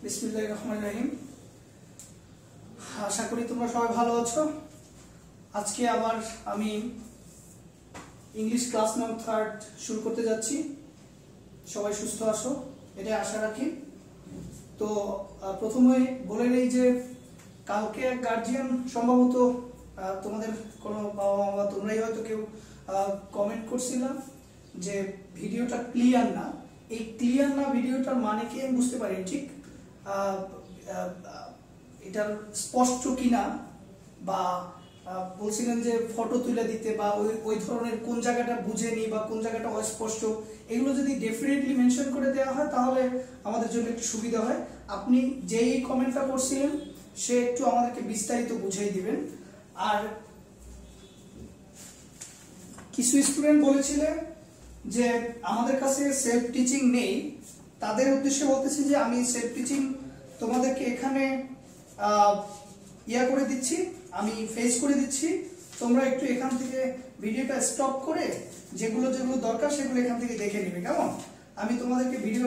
বিসমিল্লাহির রহমানির রহিম। আশা করি তোমরা সবাই ভালো আছো। আজকে আবার আমি ইংলিশ ক্লাস নং 3 শুরু করতে যাচ্ছি। সবাই সুস্থ আছো এটা আশা রাখি। তো প্রথমে বলে নেই যে কালকে এক গার্জিয়ান সম্ভবত তোমাদের কোনো বাবা মা বা তোমরাই হয়তো কেউ কমেন্ট করছিলাম যে ভিডিওটা ক্লিয়ার না। এই ক্লিয়ার না ভিডিওটার মানে কি আমি বুঝতে পারি ঠিক, এটার স্পষ্ট কিনা বা বলছিলেন যে ফটো তুলে দিতে বা ওই ধরনের কোন জায়গাটা বুঝেনি বা কোন জায়গাটা অস্পষ্ট, এগুলো যদি ডেফিনেটলি মেনশন করে দেওয়া হয় তাহলে আমাদের জন্য একটু সুবিধা হয়। আপনি যেই কমেন্টটা করছিলেন সে একটু আমাদেরকে বিস্তারিত বুঝিয়ে দিবেন। আর কিছু স্টুডেন্ট বলেছিলেন যে আমাদের কাছে সেলফ টিচিং নেই, তাদের উদ্দেশ্যে বলতেছি যে আমি সেলফ টিচিং তোমাদেরকে এখানে করে দিচ্ছি, আমি ফেস করে দিচ্ছি। তোমরা একটু এখান থেকে ভিডিওটা স্টপ করে যেগুলো যেগুলো দরকার সেগুলো এখান থেকে দেখে নেবে, কেমন? আমি তোমাদেরকে ভিডিও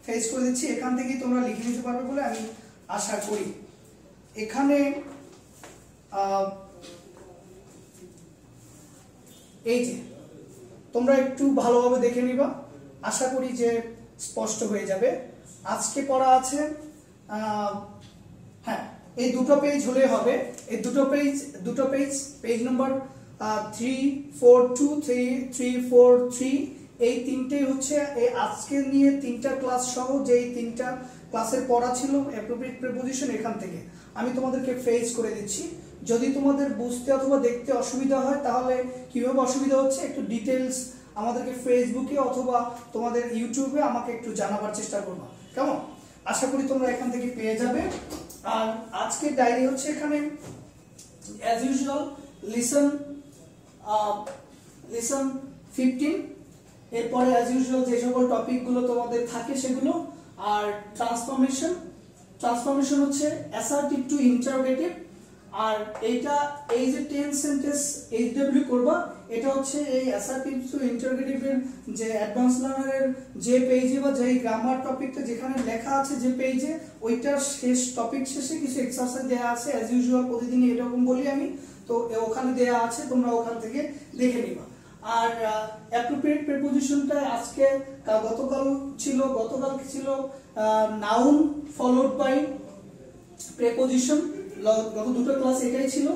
ফেস করে দিচ্ছি, এখান থেকেই তোমরা লিখে নিতে পারবে বলে আমি আশা করি। এখানে এই যে তোমরা একটু ভালোভাবে দেখে নিবা, আশা করি যে স্পষ্ট হয়ে যাবে। আজকে পড়া আছে হ্যাঁ, এই দুটো পেজ হলে হবে। এই দুটো পেজ নাম্বার 342-343 এই তিনটেই হচ্ছে এই আজকে নিয়ে তিনটা ক্লাস সহ যেই তিনটা ক্লাসের পড়া ছিল অ্যাপ্রোপ্রিয়েট প্রিপোজিশন, এখান থেকে আমি তোমাদেরকে ফেস করে দিচ্ছি। যদি তোমাদের বুঝতে অথবা দেখতে অসুবিধা হয় তাহলে কিভাবে অসুবিধা হচ্ছে একটু ডিটেলস আমাদেরকে ফেসবুকে অথবা তোমাদের ইউটিউবে আমাকে একটু জানাবার চেষ্টা করবা, কেমন? আশা করি তোমরা এখান থেকে পেয়ে যাবে। আর আজকের ডায়েরি হচ্ছে এখানে অ্যাজ ইউজুয়াল লিসন 15, এরপরে অ্যাজ ইউজুয়াল যে সকল টপিকগুলো তোমাদের থাকে সেগুলো। আর ট্রান্সফরমেশন হচ্ছে অ্যাসার্টিভ টু ইন্টারোগেটিভ। আর এইটা এই যে টেন্স সেন্টেন্স এইচডব্লিউ করবা, এটা হচ্ছে এই অ্যাসার্টিভ টু ইন্টারোগেটিভের যে অ্যাডভান্স লার্নারের যে পেজে বা যেই গ্রামার টপিকটা যেখানে লেখা আছে যে পেজে, ওইটার শেষ টপিক শেষে কিছু এক্সারসাইজ দেওয়া আছে। অ্যাজ ইউজুয়াল প্রতিদিনই এরকম বলি আমি, তো ওখানে দেওয়া আছে, তোমরা ওখান থেকে দেখে নিবা। আর অ্যাপ্রোপ্রিয়েট প্রিপোজিশনটা আজকে গতকাল ছিল নাউন ফলোড বাই প্রিপোজিশন, গত দুটো ক্লাস এটাই ছিল।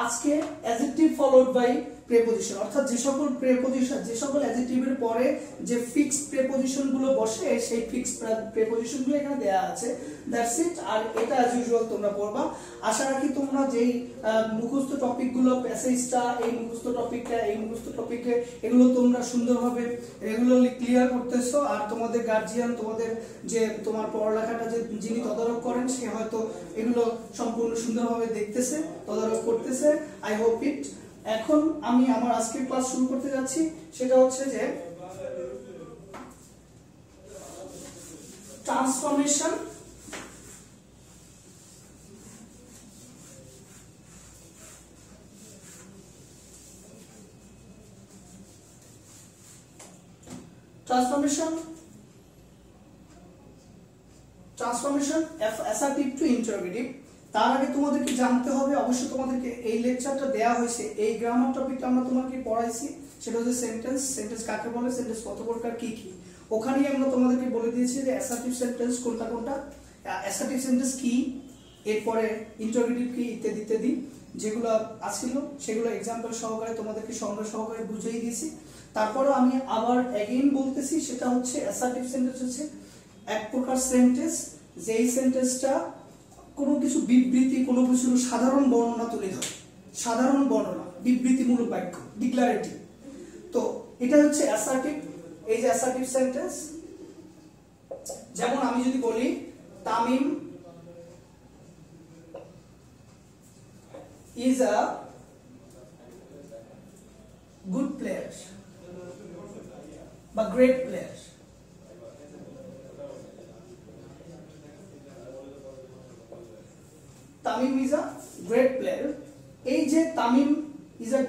আজকে অ্যাডজেক্টিভ ফলোড বাই প্রিপোজিশন, অর্থাৎ যে সকল প্রিপোজিশন যে সকল অ্যাডজেক্টিভের পরে যে ফিক্সড প্রিপোজিশন গুলো বসে সেই ফিক্সড প্রিপোজিশন গুলো এখানে দেয়া আছে, দ্যাটস ইট। আর এটা অ্যাজ ইউজুয়াল তোমরা পড়বা। আশা রাখি তোমরা যেই মুখস্থ টপিক গুলো, প্যাসেজটা, এই মুখস্থ টপিকটা, এই মুখস্থ টপিকে এগুলো তোমরা সুন্দরভাবে রেগুলারলি ক্লিয়ার করতেছো। আর তোমাদের গার্জিয়ান, তোমাদের যে তোমার পড়ালেখাটা যে যিনি তদারক করেন সে হয়তো এগুলো সম্পূর্ণ সুন্দরভাবে দেখতেছে, তদারক করতেছে। I hope it. এখন আমি আমার আজকের ক্লাস শুরু করতে যাচ্ছি, সেটা হচ্ছে যে transformation. Transformation assertive two interrogative. তার আগে তোমাদেরকে জানতে হবে, অবশ্যই তোমাদেরকে এই লেকচারটা দেয়া হয়েছে, এই গ্রামার টপিকটা আমরা তোমাকে পড়াইছি, সেটা হচ্ছে সেন্টেন্স কাকে বলে, সেন্টেন্স কত প্রকার, কি কি। ওখানেই আমরা তোমাদেরকে বলে দিয়েছি যে অ্যাসার্টিভ সেন্টেন্স কোনটা, অ্যাসার্টিভ সেন্টেন্স কি, এরপরে ইন্টারোগেটিভ কি, ইত্যাদি ইত্যাদি যেগুলো আছিল সেগুলো এক্সাম্পল সহকারে তোমাদেরকে সংজ্ঞা সহকারে বুঝিয়ে দিয়েছি। তারপরে আমি আবার অ্যাগেইন বলতেছি, সেটা হচ্ছে অ্যাসার্টিভ সেন্টেন্স হচ্ছে এক প্রকার সেন্টেন্স যেই সেন্টেন্সটা কোনো কিছু বিবৃতি, কোনো কিছুর সাধারণ বর্ণনা তুলে ধরে, সাধারণ বর্ণনা, বিবৃতিমূলক বাক্য, ডিক্লারেটিভ। তো এটা হচ্ছে অ্যাসার্টিভ। এই যে অ্যাসার্টিভ সেন্টেন্স, যেমন আমি যদি বলি Tamim is a good player বা great player, Tamim is a great player। এই যে Tamim is a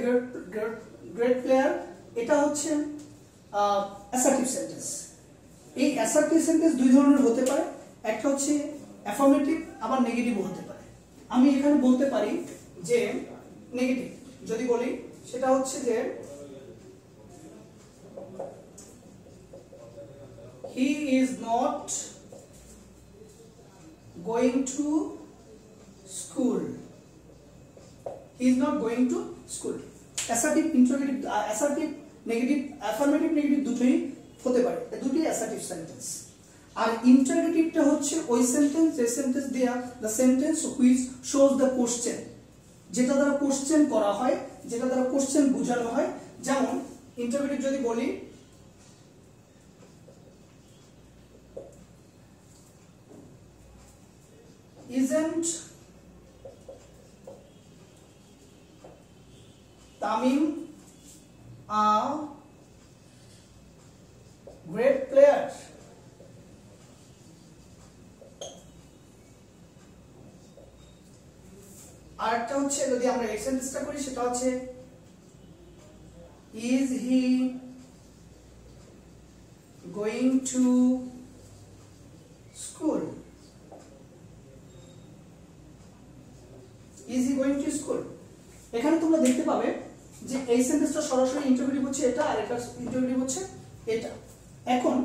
great player, এটা হচ্ছে অ্যাসার্টিভ সেন্টেন্স। এই অ্যাসার্টিভ সেন্টেন্স দুই ধরনের হতে পারে, একটা হচ্ছে অ্যাফার্মেটিভ আবার নেগেটিভ হতে পারে। আমি এখানে বলতে পারি যে নেগেটিভ যদি বলি সেটা হচ্ছে যে he is not going to school. He is not going to school. Assertive interrogative assertive negative affirmative negative দুটোই হতে পারে, দুটোই অ্যাসার্টিভ সেন্টেন্স। আর ইন্টারোগেটিভটা হচ্ছে ওই সেন্টেন্স যে সেন্টেন্স দেয়া the sentence which shows the question, যেটা দ্বারা কোশ্চেন করা হয়, যেটা দ্বারা কোশ্চেন বোঝানো হয়। যেমন ইন্টারোগেটিভ যদি বলি isn't Tamim a great player? আরেকটা হচ্ছে যদি আমরা এই সেন্টেন্সটা করি সেটা হচ্ছে is he going to school? Is he going to school? এখানে তোমরা দেখতে পাবে যে এই সেন্টেন্সটা সরাসরি ইন্টারোগেটিভ হচ্ছে এটা, আর এটা ইন্টারোগেটিভ হচ্ছে এটা। এখন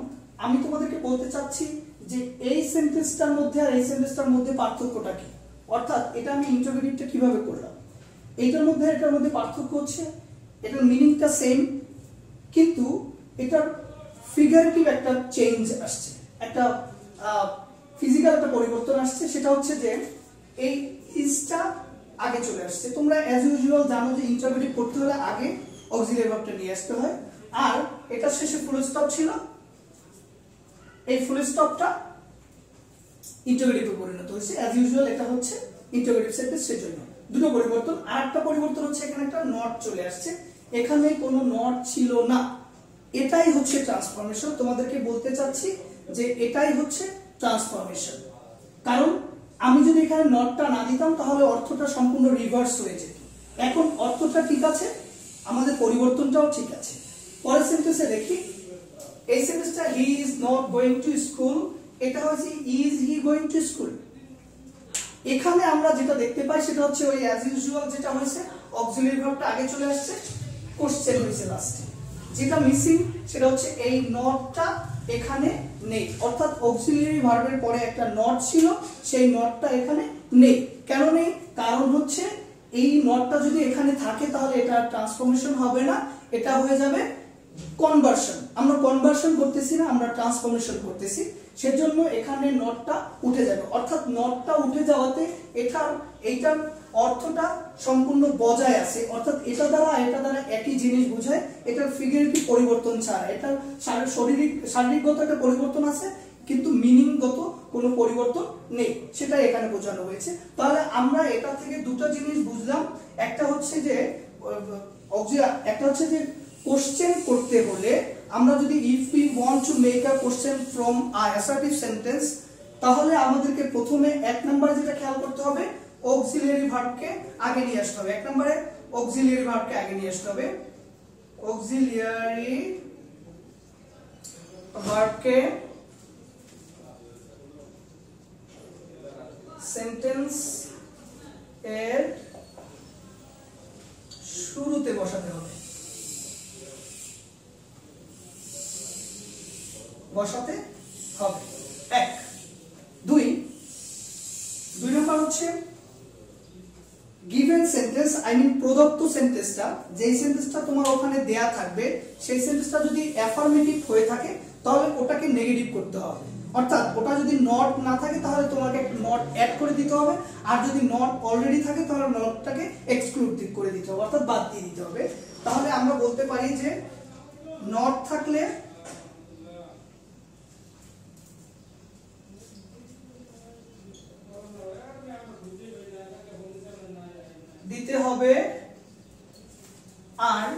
আমি তোমাদেরকে বলতে চাচ্ছি যে এই সেন্টেন্সটার মধ্যে আর এই সেন্টেন্সটার মধ্যে পার্থক্যটা কি, অর্থাৎ এটা আমি ইন্টারোগেটিভটা কিভাবে করলাম। এইটার মধ্যে এটার মধ্যে পার্থক্য হচ্ছে এটার মিনিংটা সেম, কিন্তু এটার ফিগারেটিভ একটা চেঞ্জ আসছে, একটা ফিজিক্যাল একটা পরিবর্তন আসছে। সেটা হচ্ছে যে এই ইজটা আগে চলে আসছে। তোমরা অ্যাজ ইউজুয়াল জানো যে ইন্টারোগেটিভ করতে হলে আগে অক্সিলারি ভার্বটা নিয়ে আসতে হয়, আর এটা শেষে ফুল স্টপ ছিল, এই ফুল স্টপটা ইন্টারোগেটিভে পরিণত হয়েছে। অ্যাজ ইউজুয়াল এটা হচ্ছে ইন্টারোগেটিভ সেন্টেন্স, সেজন্য দুটো পরিবর্তন। আর একটা পরিবর্তন হচ্ছে এখানে একটা নট চলে আসছে, এখানে কোনো নট ছিল না। এটাই হচ্ছে ট্রান্সফরমেশন। তোমাদেরকে বলতে চাচ্ছি যে এটাই হচ্ছে ট্রান্সফরমেশন, কারণ আমি যদি এখানে নটটা না দিতাম তাহলে অর্থটা সম্পূর্ণ রিভার্স হয়ে যেত। এখন অর্থটা ঠিক আছে, আমাদের পরিবর্তনটাও ঠিক আছে। পরের সেন্টেন্সে দেখি, এই সেন্টেন্সটা he is not going to school, এটা হচ্ছে is he going to school. এখানে আমরা যেটা দেখতে পাই সেটা হচ্ছে ওই অ্যাজ ইউজুয়াল যেটা হয়েছে, অক্সিলারি ভার্বটা আগে চলে আসছে, কোশ্চেন হয়েছে লাস্টে। যেটা মিসিং সেটা হচ্ছে এই নটটা এখানে নেই, অর্থাৎ অক্সিলারি ভার্বের পরে একটা নট ছিল, সেই নটটা এখানে নেই। কেন নেই? কারণ হচ্ছে এই নটটা যদি এখানে থাকে তাহলে এটা ট্রান্সফরমেশন হবে না, এটা হয়ে যাবে কনভার্সন। আমরা কনভার্সন করতেছি না, আমরা ট্রান্সফরমেশন করতেছি, সেজন্য এখানে নটটা উঠে যাবে। অর্থাৎ নটটা উঠে যাওয়াতে এইটার অর্থটা সম্পূর্ণ বজায় আছে, অর্থাৎ এটা দ্বারা একই জিনিস বোঝায়। এটার ফিগারেটিভ পরিবর্তন ছাড়া, এটার শারীরিকগত একটা পরিবর্তন আছে, কিন্তু মিনিংগত কোনো পরিবর্তন নেই, সেটাই এখানে বোঝানো হয়েছে। তাহলে আমরা এটা থেকে দুটো জিনিস বুঝলাম, একটা হচ্ছে যে কোশ্চেন করতে হলে আমরা যদি if we want to make a question from a assertive sentence, তাহলে আমাদেরকে প্রথমে এক নম্বরে যেটা খেয়াল করতে হবে, অক্সিলারি ভার্বকে আগে নিয়ে আসতে হবে। এক নম্বরে অক্সিলারি ভার্বকে আগে নিয়ে আসতে হবে, অক্সিলারি ভার্বকে সেন্টেন্স এর শুরুতে বসাতে হবে, এক। দুই নম্বর হচ্ছে গিভেন সেন্টেন্স, আই মিন প্রদত্ত সেন্টেন্সটা, যেই সেন্টেন্সটা তোমার ওখানে দেয়া থাকবে, সেই সেন্টেন্সটা যদি অ্যাফার্মেটিভ হয়ে থাকে তাহলে ওটাকে নেগেটিভ করতে হবে। অর্থাৎ ওটা যদি নট না থাকে তাহলে তোমাকে একটা নট অ্যাড করে দিতে হবে, আর যদি নট অলরেডি থাকে তাহলে নটটাকে এক্সক্লুড করে দিতে হবে, অর্থাৎ বাদ দিয়ে দিতে হবে। তাহলে আমরা বলতে পারি যে নট থাকলে দিতে হবে আর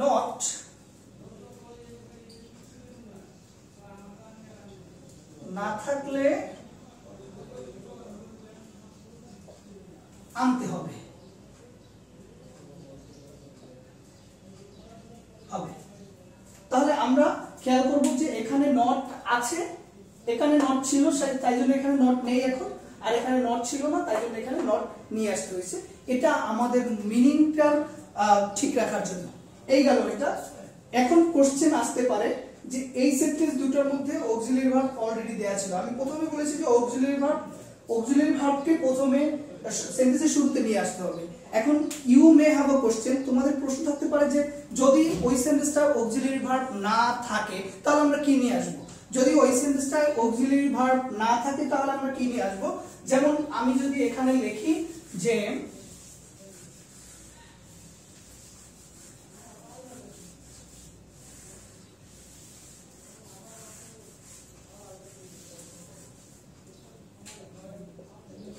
নট না থাকলে আনতে হবে। তাহলে আমরা খেয়াল করব যে এখানে নট আছে, এখানে নট ছিল তাই জন্য এখানে নট নেই এখন, আর এখানে নট ছিল না তাই জন্য এখানে নট নিয়ে আসতে হয়েছে। এটা আমাদের মিনিংটা ঠিক রাখার জন্য। এই গেল এটা। এখন কোশ্চেন আসতে পারে যে এই সেন্টেন্স দুটোর মধ্যে অক্সিলারি ভার্ব অলরেডি দেয়া ছিল। আমি প্রথমে বলেছি যে অক্সিলারি ভার্বকে প্রথমে সেন্টেন্সের শুরুতে নিয়ে আসতে হবে। এখন you may have a question, তোমাদের প্রশ্ন থাকতে পারে যে যদি ওই সেন্টেন্সটা অক্সিলারি ভার্ব না থাকে তাহলে আমরা কি নিয়ে আসব। যদি ওই সেন্টেন্সটায় অক্সিলারি ভার্ব না থাকে তাহলে আমরা কি নিয়ে আসব। যেমন আমি যদি এখানে লিখি যে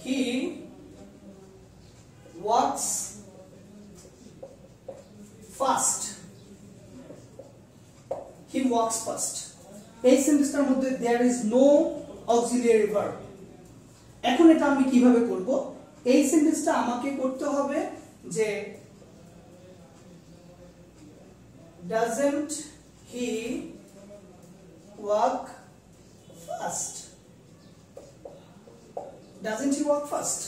he walks fast, he walks fast, এই সেন্টেন্সটার মধ্যে there is no auxiliary verb। এখন এটা আমি কিভাবে করব, এই সেন্টেন্সটা আমাকে করতে হবে যে doesn't he walk fast, doesn't he walk fast।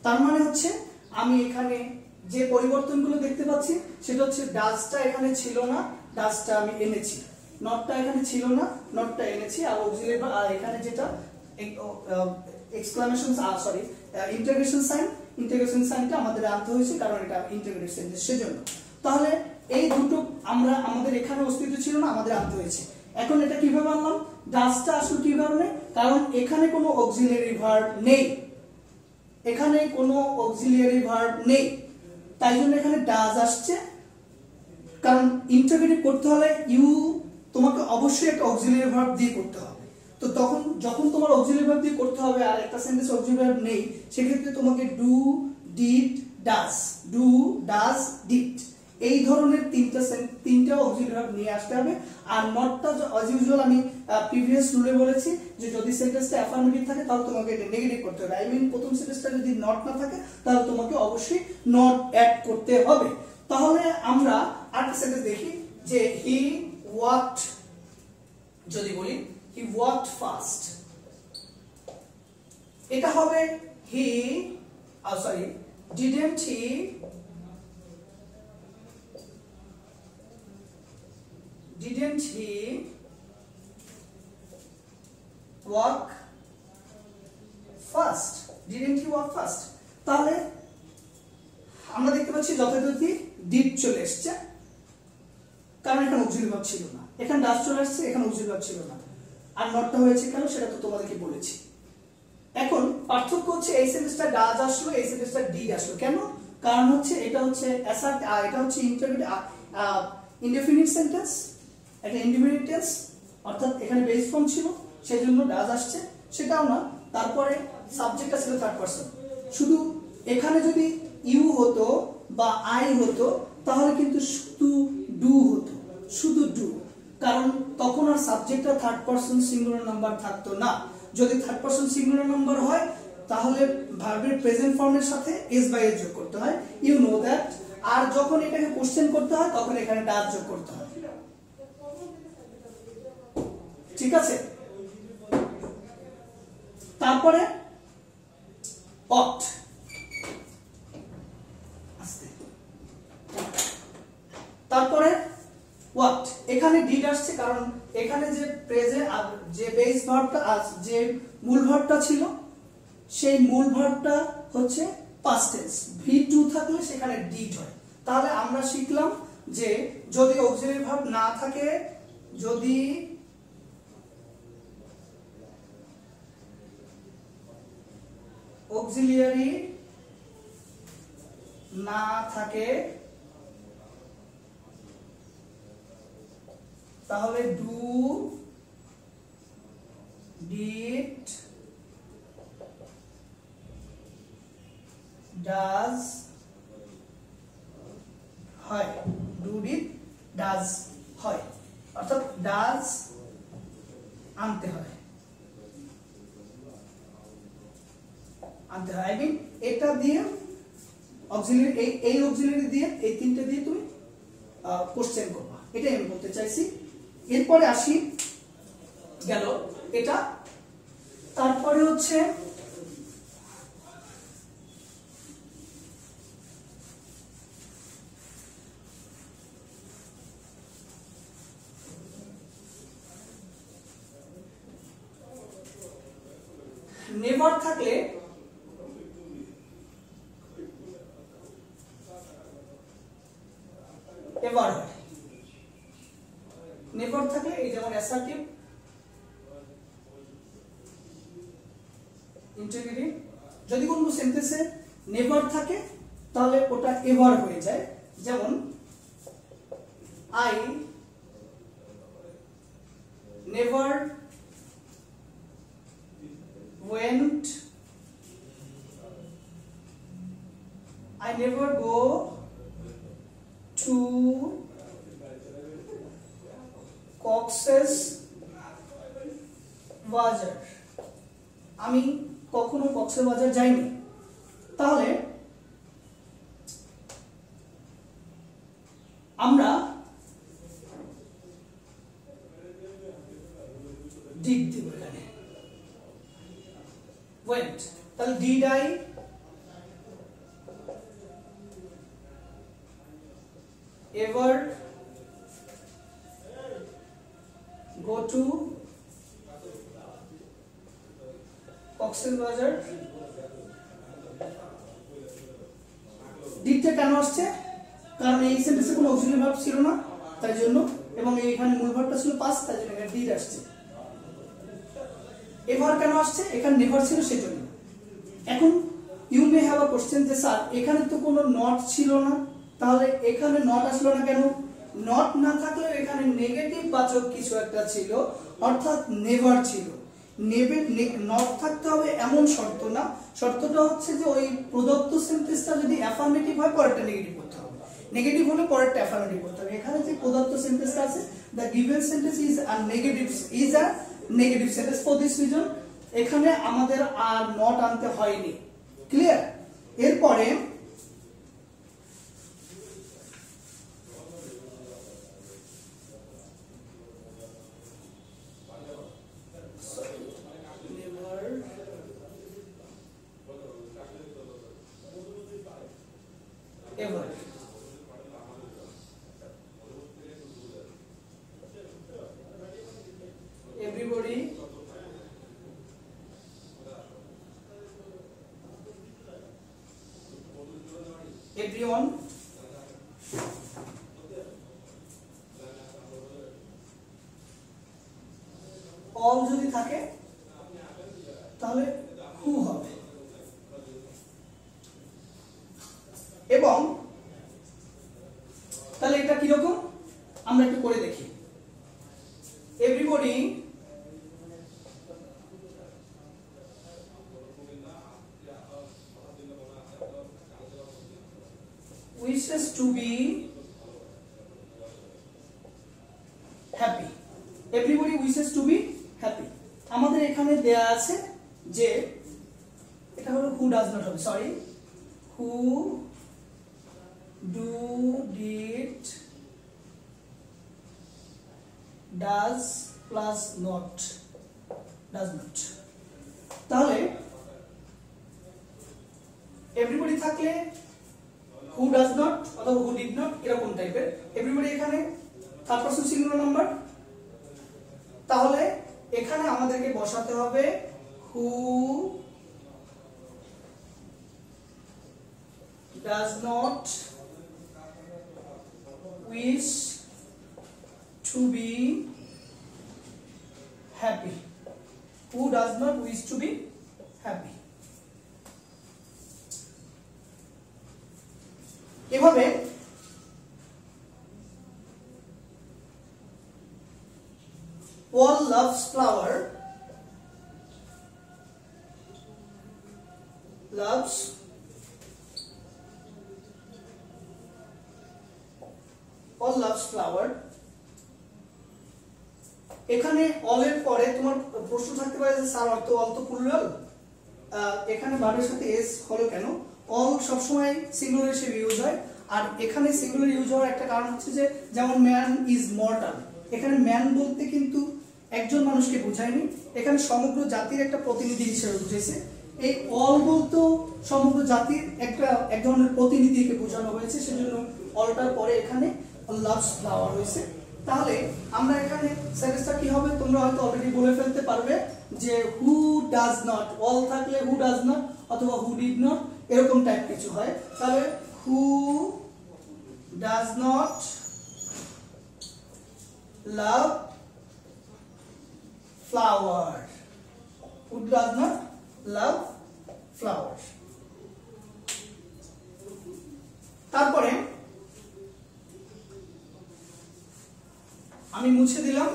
তার মানে হচ্ছে আমি এখানে যে পরিবর্তনগুলো দেখতে পাচ্ছি সেটা হচ্ছে ডাজটা এখানে ছিল না, ডাজটা আমি এনেছি, নটটা এখানে ছিল না, নটটা এনেছি, আর অক্সিলারি আর এখানে যেটা এক্সক্লামেশন সরি ইন্টিগ্রেশন সাইনটা আমাদের আনতে হয়েছে কারণ এটা ইন্টিগ্রেটেড সেন্টেন্স সেজন্য। তাহলে এই দুটো আমরা আমাদের এখানে অস্তিত্ব ছিল না, আমাদের আনতে হয়েছে। এখন এটা কিভাবে আনলাম, ডাজটা আসলে কি কারণে, কারণ এখানে কোনো অক্সিলারি ভার্ব নেই, এখানে কোনো অক্সিলারি ভার্ব নেই তাই জন্য এখানে ডাজ আসছে। কারণ ইন্টারগ্রেটিভ করতে হলে ইউ তোমাকে অবশ্যই একটা অক্সিলারি ভার্ব দিয়ে করতে হবে। তো তখন যখন তোমার অক্সিলারি ভার্ব দিয়ে করতে হবে আর একটা সেন্টেন্স অক্সিলারি ভার্ব নেই, সেক্ষেত্রে তোমাকে do, did, does, do, does, did এই ধরনের তিনটা অক্সিলারি ভার্ব নিয়ে আসতে হবে। আর নটটা অ্যাজ ইউজুয়াল আমি প্রিভিয়াস রুলে বলেছি যে যদি সেন্টেন্সটা অ্যাফার্মেটিভ থাকে তাহলে তোমাকে এটা নেগেটিভ করতে হবে। আই মিন প্রথম সেন্টেন্সটা যদি নট না থাকে তাহলে তোমাকে অবশ্যই নট অ্যাড করতে হবে। তাহলে আমরা আরেকটা সেন্টেন্স দেখি যে হি ওয়াকড, যদি বলি হি ওয়াকড ফাস্ট, এটা হবে he sorry didn't he walk fast, didn't he walk fast। তাহলে আমরা দেখতে পাচ্ছি যথাযথি ডিড চলে এসেছে কারণ এখানে অক্সিলারি ভার্ব ছিল না, এখানে ডাজ চলে আসছে, এখানে অক্সিলারি ভার্ব ছিল না, আর নটটা হয়েছে কেন সেটা তো তোমাদেরকে বলেছি। এখন পার্থক্য হচ্ছে এই সেন্টেন্সটা ডাজ আসলো, এই সেন্টেন্সটা ডিড আসলো কেন, কারণ হচ্ছে এটা হচ্ছে এটা হচ্ছে ইনডেফিনিট সেন্টেন্স, একটা ইনডিফিনিট টেন্স, অর্থাৎ এখানে বেস ফর্ম ছিল সেজন্য ডাজ আসছে, সেটাও না। তারপরে সাবজেক্টটা ছিল থার্ড পারসন। শুধু এখানে যদি ইউ হতো বা আই হতো তাহলে কিন্তু শুধু ডু হতো, শুধু ডু, কারণ তখন আর সাবজেক্টটা থার্ড পারসন সিঙ্গুলার নাম্বার থাকতো না। যদি থার্ড পারসন সিঙ্গুলার নাম্বার হয় তাহলে ভার্বের প্রেজেন্ট ফর্মের সাথে এস বাই এস যোগ করতে হয়, ইউ নো দ্যাট। আর যখন এটাকে কোশ্চেন করতে হয় তখন এখানে ডাজ যোগ করতে হয়, ঠিক আছে। তারপরে অট, তারপরে ওয়াট, এখানে ডিড আসছে কারণ এখানে যে প্রেজেন্ট যে বেস ভার্বটা যে মূল ভার্বটা ছিল সেই মূল ভার্বটা হচ্ছে পাস্ট টেন্স, V2 থাকলে সেখানে ডিড হয়। তাহলে আমরা শিখলাম যে যদি অক্সিলারি ভার্ব না থাকে, যদি অক্সিলিয়ারি না থাকে তাহলে ডু, ডিড, ডাজ হয়, ডু, ডিড, ডাজ হয়, অর্থাৎ ডাজ আনতে হয়, আই মিন এটা দিয়ে অক্সিলারি, এই অক্সিলারি দিয়ে এই তিনটে দিয়ে তুমি কোশ্চেন করবা, এটাই আমি বলতে চাইছি। এরপরে আসি গেল এটা। তারপরে হচ্ছে নেভার থাকলে এভার হয়, নেভার থাকলে এই যেমন অ্যাসার্টিভ, ইন্টিগ্রেটিভ, যদি কোনো সেন্টেন্সে নেভার থাকে তাহলে ওটা এভার হয়ে যায়। যেমন I never went, I never go to Cox's Bazar, আমি কখনো কক্সের বাজার যাইনি। তাহলে আমরা ডিড দিব এখানে, went, তাহলে did I ever go to Cox's Bazar? ডিডটা কেন আসছে? কারণ এই সেন্টেন্সে কোনো অক্সিলারি ভার্ব ছিল না তাই জন্য, এবং এইখানে মূল ভার্বটা ছিল পাস্ট তাই জন্য এখানে ডিড আসছে। এভার কেন আসছে? এখানে নেভার ছিল সেজন্য। এখন you may have a question যে স্যার এখানে তো কোনো নট ছিল না, তাহলে এখানে নট আসলো না কেন? নট না থাকলেও এখানে নেগেটিভ বাচক কিছু একটা ছিল, অর্থাৎ নেভার ছিল। নট থাকতে হবে এমন শর্ত না, শর্তটা হচ্ছে যে ওই প্রদত্ত সেন্টেন্সটা যদি অ্যাফার্মেটিভ হয় পরেরটা নেগেটিভ করতে হবে, নেগেটিভ হলে পরেরটা অ্যাফার্মেটিভ করতে হবে। এখানে যে প্রদত্ত সেন্টেন্সটা আছে, the given sentence is a negative sentence, for this reason এখানে আমাদের আর নট আনতে হয়নি। ক্লিয়ার? এরপরে ever, everybody, everyone, all যদি থাকে তাহলে who হবে। এবং তাহলে এটা কি রকম আমরা একটু করে দেখি। everybody wishes to be happy, everybody wishes to be happy। আমাদের এখানে দেয়া আছে যে এটা হলো who does not হবে, sorry, who do, did, does plus not, does not। তাহলে everybody থাকলে who does not অথবা who did not এরকম টাইপের, everybody এখানে থার্ড পারসন সিঙ্গুলার নাম্বার, তাহলে এখানে আমাদেরকে বসাতে হবে who does not wish to be happy, who does not wish to be happy। এভাবে Paul loves flower, loves Paul loves flower। এখানে all এর পরে তোমার প্রশ্ন থাকতে পারে যে স্যার অল তো প্লুরাল, এখানে ভার্বের সাথে এস হলো কেন? অল সবসময় সিঙ্গুলার হিসেবে ইউজ হয়, আর এখানে সিঙ্গুলার ইউজ হওয়ার একটা কারণ হচ্ছে যে যেমন ম্যান ইজ মর্টাল, এখানে ম্যান বলতে কিন্তু একজন মানুষকে বোঝায়নি, এখানে সমগ্র জাতির একটা প্রতিনিধি হিসেবে বুঝেছে। এই অল বলতো সমগ্র জাতির এক ধরনের প্রতিনিধিকে বোঝানো হয়েছে, সেজন্য অলটার পরে এখানে লাভস ফ্লাওয়ার হয়েছে। তাহলে আমরা এখানে সেন্টেন্সটা কি হবে তোমরা হয়তো অলরেডি বলে ফেলতে পারবে যে হু ডাজ নট, অল থাকলে হু ডাজ নট অথবা হু ডিড নট এরকম টাইপ কিছু হয়। তাহলে who does not love flower, who does not love flower. তারপরে আমি মুছে দিলাম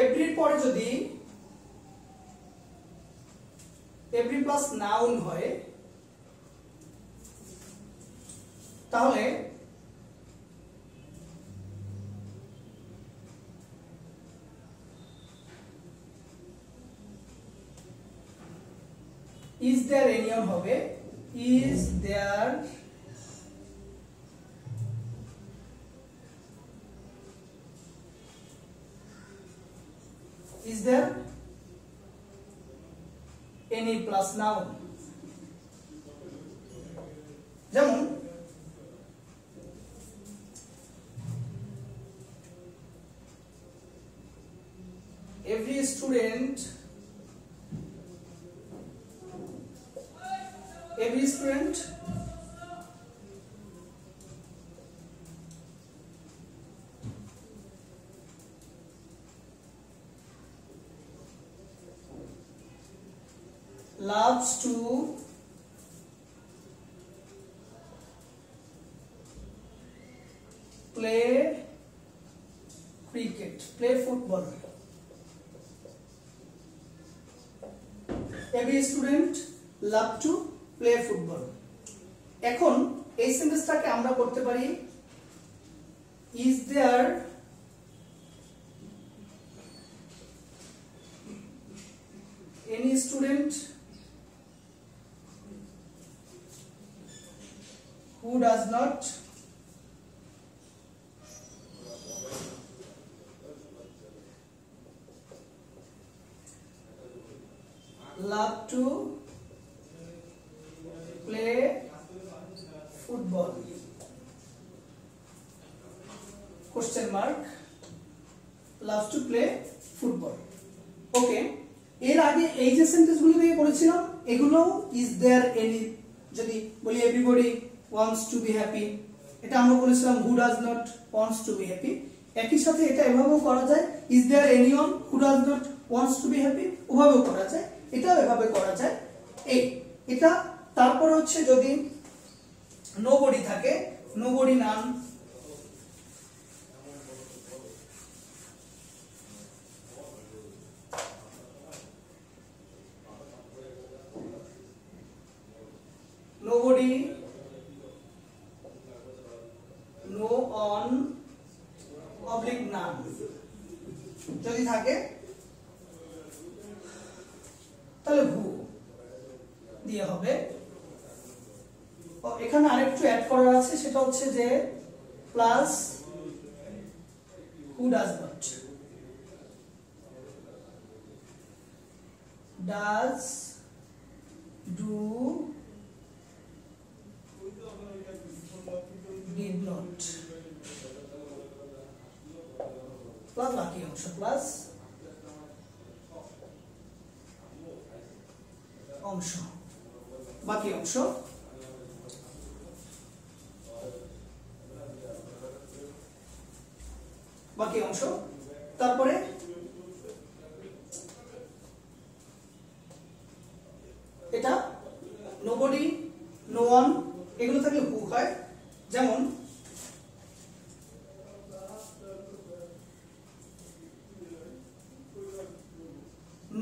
এভরির পরে যদি এভরি প্লাস নাউন হয় তাহলে is there anyone হবে, is there any plus noun, যেমন every student loves to play cricket, play football. Every student love to play football. এখন এই সেন্টেন্সটাকে আমরা করতে পারি is there any student who does not love to play football, question mark, loves to play football. ওকে, এর আগে এই যে সেন্টেন্সগুলো দিয়ে করেছিলাম এগুলো is there any, যদি বলি everybody wants to be happy, এটা আমরা বলেছিলাম who does not wants to be happy। একই সাথে এটা এভাবেও করা যায় is there anyone who does not wants to be happy, ওভাবেও করা যায়, এটাও এভাবে করা যায়। এটা তারপর হচ্ছে যদি nobody থাকে, nobody none, nobody, no on, oblique none যদি থাকে তাহলে হু দিয়ে হবে। এখানে আরেকটু অ্যাড করার আছে, সেটা হচ্ছে যে plus who does not, does, do, did not, plus বাকি অংশ, প্লাস অংশ, বাকি অংশ। বাকি অংশ তারপরে এটা nobody, no one এগুলো থাকলে হু হয়, যেমন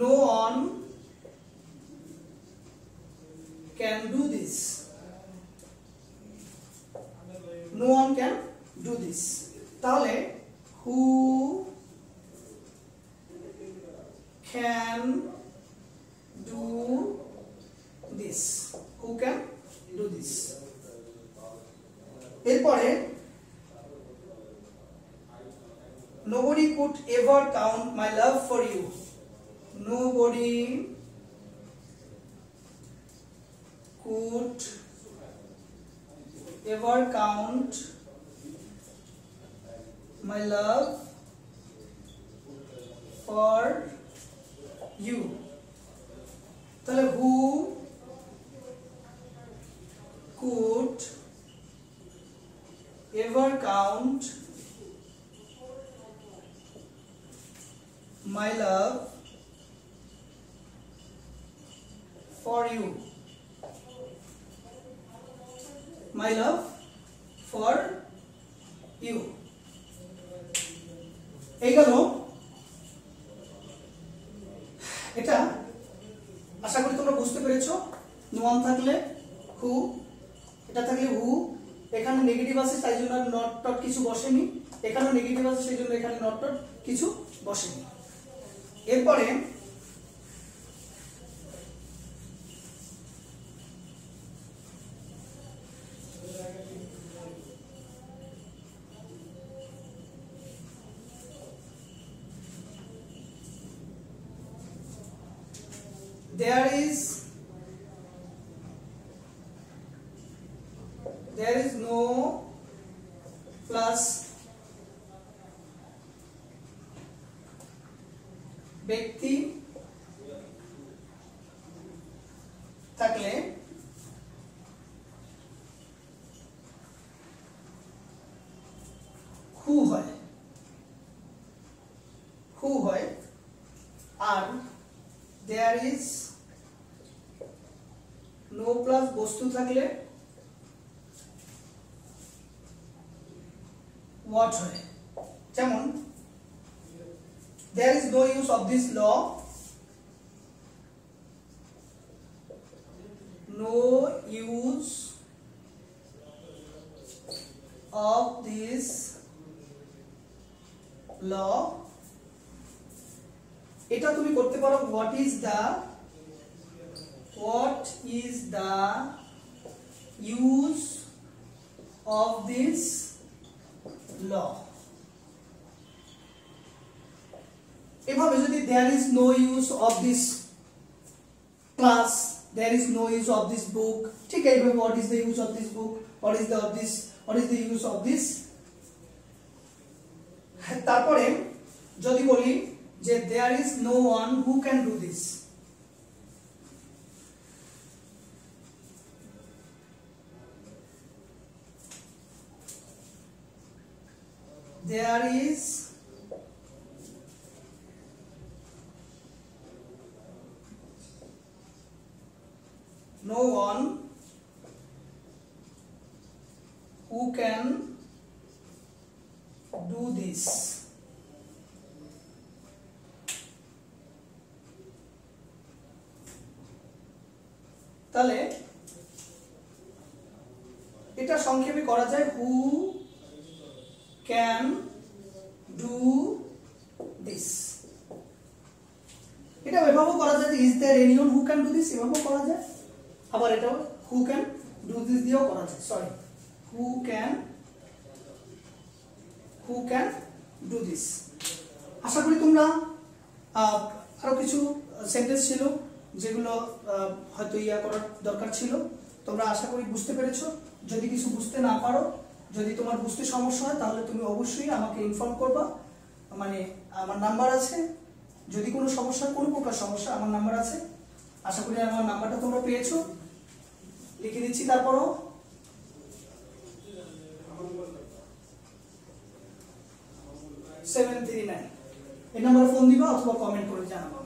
no one can do this, no one can do this। তাহলে who can do nobody could ever count my love for you. Nobody could ever count my love for you. তাহলে who could ever count my love for you. My love for you. এই গেল এটা। আশা করি তোমরা বুঝতে পেরেছো। নোয়ান থাকলে হু, এটা থাকলে হু, এখানে নেগেটিভ আছে তাই জন্য নট টট কিছু বসেনি, এখানেও নেগেটিভ আছে সেই জন্য এখানে নট টট কিছু বসেনি। এরপরে there is no plus ব্যক্তি থাকলে who হয় আর there is no plus বস্তু থাকলে what হয়। যেমন there is no use of this law, no use of this law। এটা তুমি করতে পারো what is the use of this law। এভাবে যদি there is no use of this class, there is no use of this book, ঠিক এইভাবে what is the use of this book, what is the use of this। তারপরে যদি বলি যে there is no one who can do this, there is no one who can do this। তাহলে এটা সংক্ষেপে করা যায় who can do this। এটা এভাবেও করা যায় is there anyone who can do this, এভাবেও করা যায়। আবার এটাও who can do this দিয়েও করা যায়, sorry who can do this। আশা করি তোমরা আরো কিছু সেন্টেন্স ছিল যেগুলো হয়তো করার দরকার ছিল, তোমরা আশা করি বুঝতে পেরেছো। যদি কিছু বুঝতে না পারো, যদি তোমার বুঝতে সমস্যা হয় তাহলে তুমি অবশ্যই আমাকে ইনফর্ম করবা, মানে আমার নাম্বার আছে, যদি কোনো সমস্যা, কোনো প্রকার সমস্যা আমার নাম্বার আছে। আশা করি আমার নাম্বারটা তোমরা পেয়েছো, লিখে দিচ্ছি। তারপরও 739 এই নাম্বারে ফোন দিবা অথবা কমেন্ট করে জানাবা।